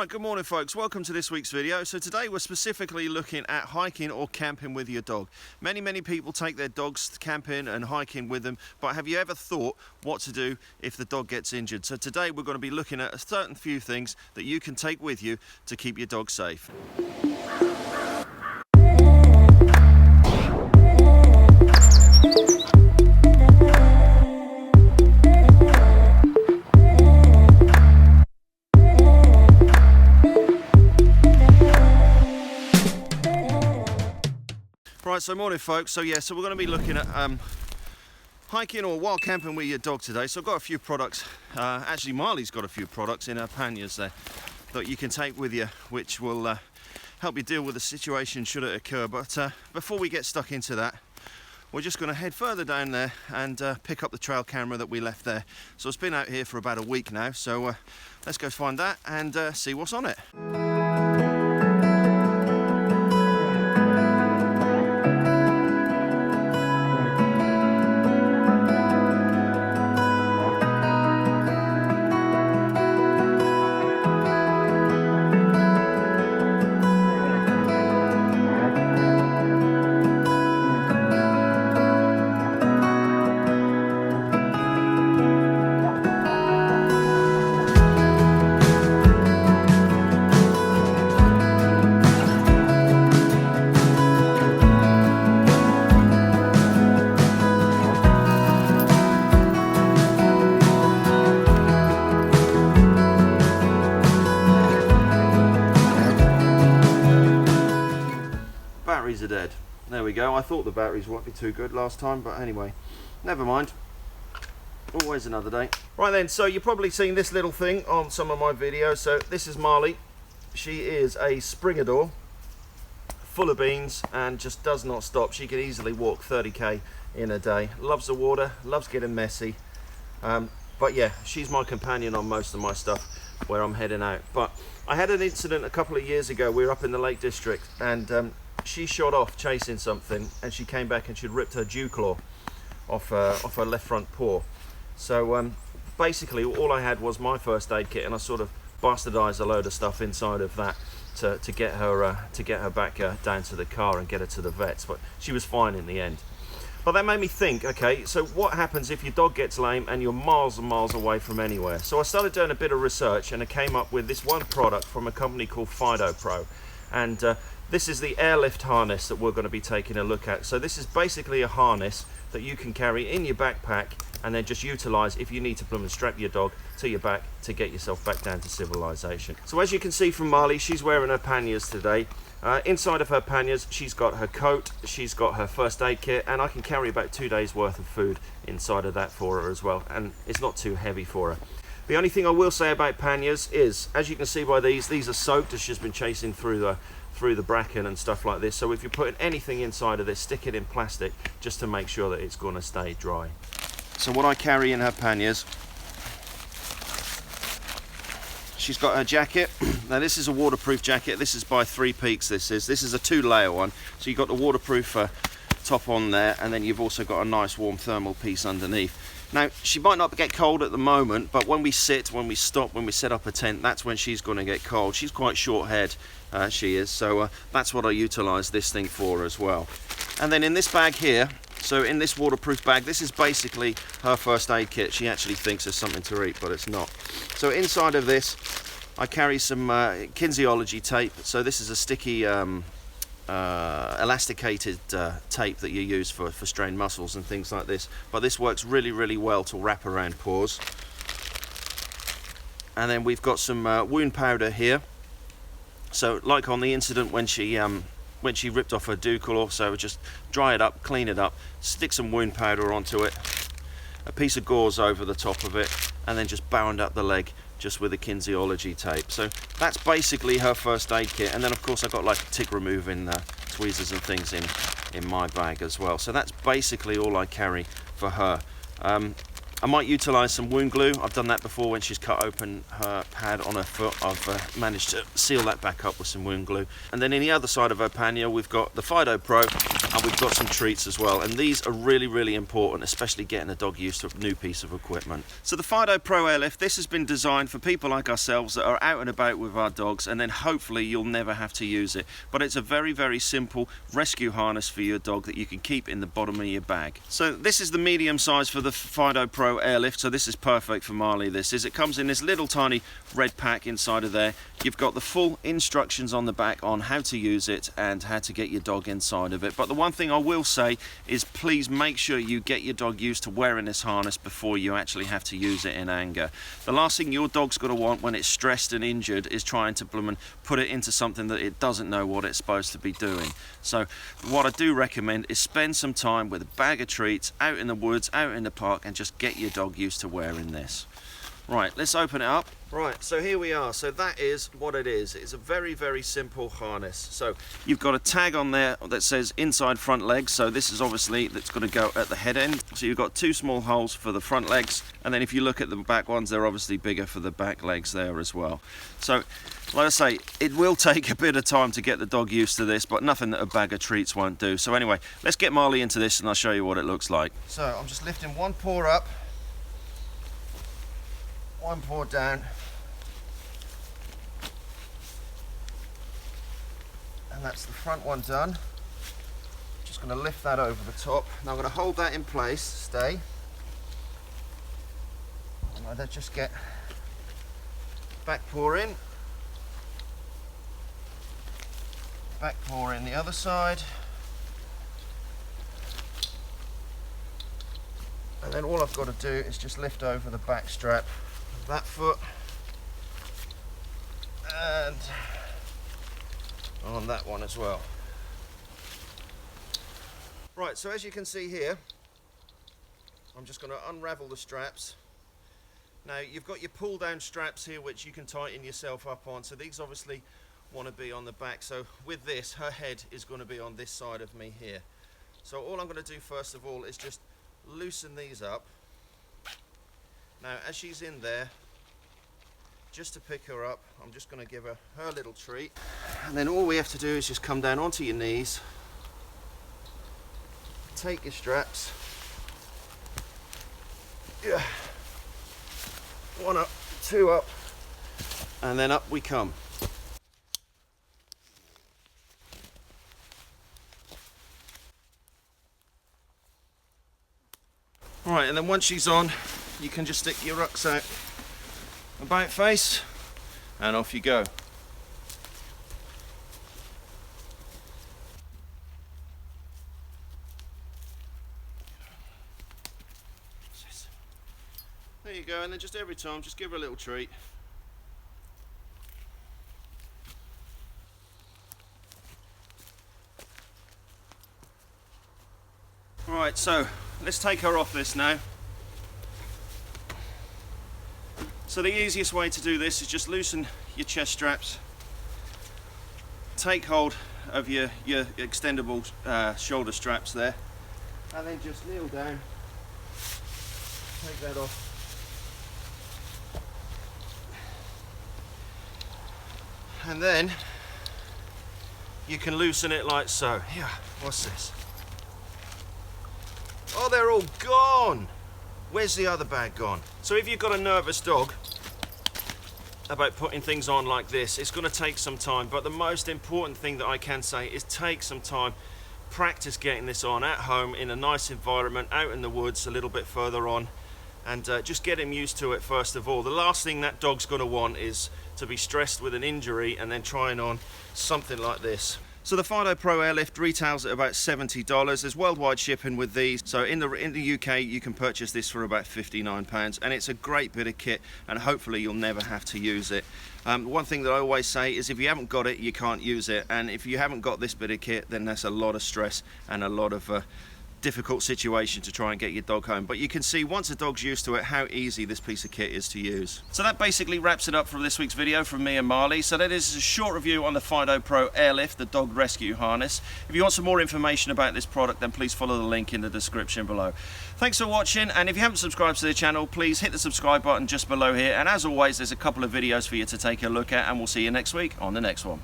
Right, good morning folks, welcome to this week's video. So today we're specifically looking at hiking or camping with your dog. Many people take their dogs camping and hiking with them, but have you ever thought what to do if the dog gets injured? So today we're going to be looking at a certain few things that you can take with you to keep your dog safe. Right, so morning folks. So we're going to be looking at hiking or wild camping with your dog today. So I've got a few products, actually Marley's got a few products in her panniers there that you can take with you, which will help you deal with the situation should it occur. But before we get stuck into that, we're just going to head further down there and pick up the trail camera that we left there. So it's been out here for about a week now, so let's go find that and see what's on it. Batteries are dead. There we go. I thought the batteries won't be too good last time, but anyway, never mind. Always another day. Right then, so you've probably seen this little thing on some of my videos. So this is Marley. She is a Springador, full of beans and just does not stop. She can easily walk 30k in a day. Loves the water, loves getting messy. But yeah, she's my companion on most of my stuff where I'm heading out. But I had an incident a couple of years ago. We were up in the Lake District and she shot off chasing something, and she came back and she'd ripped her dew claw off her left front paw. So basically all I had was my first aid kit, and I sort of bastardized a load of stuff inside of that to get her back down to the car and get her to the vets. But she was fine in the end. But that made me think, okay, so what happens if your dog gets lame and you're miles and miles away from anywhere? So I started doing a bit of research, and I came up with this one product from a company called FidoPro, and this is the Airlift Harness that we're going to be taking a look at. So this is basically a harness that you can carry in your backpack and then just utilize if you need to bloom and strap your dog to your back to get yourself back down to civilization. So as you can see from Marley, she's wearing her panniers today. Inside of her panniers, she's got her coat, she's got her first aid kit, and I can carry about 2 days worth of food inside of that for her as well, and it's not too heavy for her. The only thing I will say about panniers is, as you can see by these are soaked as she's been chasing through the bracken and stuff like this. So if you're putting anything inside of this, stick it in plastic just to make sure that it's going to stay dry. So what I carry in her panniers, she's got her jacket. Now this is a waterproof jacket. This is by 3 Peaks. This is a 2-layer one. So you've got the waterproof top on there, and then you've also got a nice warm thermal piece underneath. Now she might not get cold at the moment, but when we sit, when we stop, when we set up a tent, that's when she's going to get cold. She's quite short-haired, she is, so that's what I utilize this thing for as well. And then in this bag here, so in this waterproof bag, this is basically her first aid kit. She actually thinks it's something to eat, but it's not. So inside of this, I carry some Kinesiology tape. So this is a sticky elasticated tape that you use for strained muscles and things like this. But this works really well to wrap around paws. And then we've got some wound powder here. So like on the incident when she ripped off her dew claw, so just dry it up, clean it up, stick some wound powder onto it, a piece of gauze over the top of it, and then just bound up the leg just with a Kinesiology tape. So that's basically her first aid kit. And then of course I've got like tick removing tweezers and things in my bag as well. So that's basically all I carry for her. I might utilize some wound glue. I've done that before when she's cut open her pad on her foot. I've managed to seal that back up with some wound glue. And then in the other side of her pannier, we've got the FidoPro and we've got some treats as well, and these are really, really important, especially getting a dog used to a new piece of equipment. So the FidoPro Airlift, this has been designed for people like ourselves that are out and about with our dogs, and then hopefully you'll never have to use it. But it's a very, very simple rescue harness for your dog that you can keep in the bottom of your bag. So this is the medium size for the FidoPro Airlift, so this is perfect for Marley. This is, it comes in this little tiny red pack inside of there. You've got the full instructions on the back on how to use it and how to get your dog inside of it. But the one thing I will say is please make sure you get your dog used to wearing this harness before you actually have to use it in anger. The last thing your dog's going to want when it's stressed and injured is trying to put it into something that it doesn't know what it's supposed to be doing. So what I do recommend is spend some time with a bag of treats out in the woods, out in the park, and just get your dog used to wearing this. Right, let's open it up. Right, so here we are. So that is what it is. It's a very, very simple harness. So you've got a tag on there that says inside front legs. So this is obviously, that's going to go at the head end. So you've got two small holes for the front legs. And then if you look at the back ones, they're obviously bigger for the back legs there as well. So like I say, it will take a bit of time to get the dog used to this, but nothing that a bag of treats won't do. So anyway, let's get Marley into this and I'll show you what it looks like. So I'm just lifting one paw up. One paw down, and that's the front one done. Just going to lift that over the top. Now I'm going to hold that in place, stay, and I just get back paw in, back paw in the other side, and then all I've got to do is just lift over the back strap, that foot, and on that one as well. Right, so as you can see here, I'm just going to unravel the straps. Now you've got your pull down straps here which you can tighten yourself up on, so these obviously want to be on the back. So with this, her head is going to be on this side of me here. So all I'm going to do first of all is just loosen these up. Now as she's in there, just to pick her up, I'm just going to give her her little treat, and then all we have to do is just come down onto your knees, take your straps, yeah, one up, two up, and then up we come. Right, and then once she's on, you can just stick your rucksack about face and off you go. There you go, and then just every time just give her a little treat. Right, so let's take her off this now. So the easiest way to do this is just loosen your chest straps, take hold of your extendable shoulder straps there, and then just kneel down, take that off, and then you can loosen it like so. Here, what's this? Oh, they're all gone! Where's the other bag gone? So if you've got a nervous dog about putting things on like this, it's going to take some time, but the most important thing that I can say is take some time, practice getting this on at home in a nice environment, out in the woods a little bit further on, and just get him used to it first of all. The last thing that dog's going to want is to be stressed with an injury and then trying on something like this. So the FidoPro Airlift retails at about $70. There's worldwide shipping with these. So in the UK, you can purchase this for about £59, and it's a great bit of kit, and hopefully you'll never have to use it. One thing that I always say is if you haven't got it, you can't use it. And if you haven't got this bit of kit, then that's a lot of stress and a lot of difficult situation to try and get your dog home. But you can see once a dog's used to it how easy this piece of kit is to use. So that basically wraps it up for this week's video from me and Marley. So that is a short review on the FidoPro Airlift, the dog rescue harness. If you want some more information about this product, then please follow the link in the description below. Thanks for watching, and if you haven't subscribed to the channel, please hit the subscribe button just below here, and as always there's a couple of videos for you to take a look at, and we'll see you next week on the next one.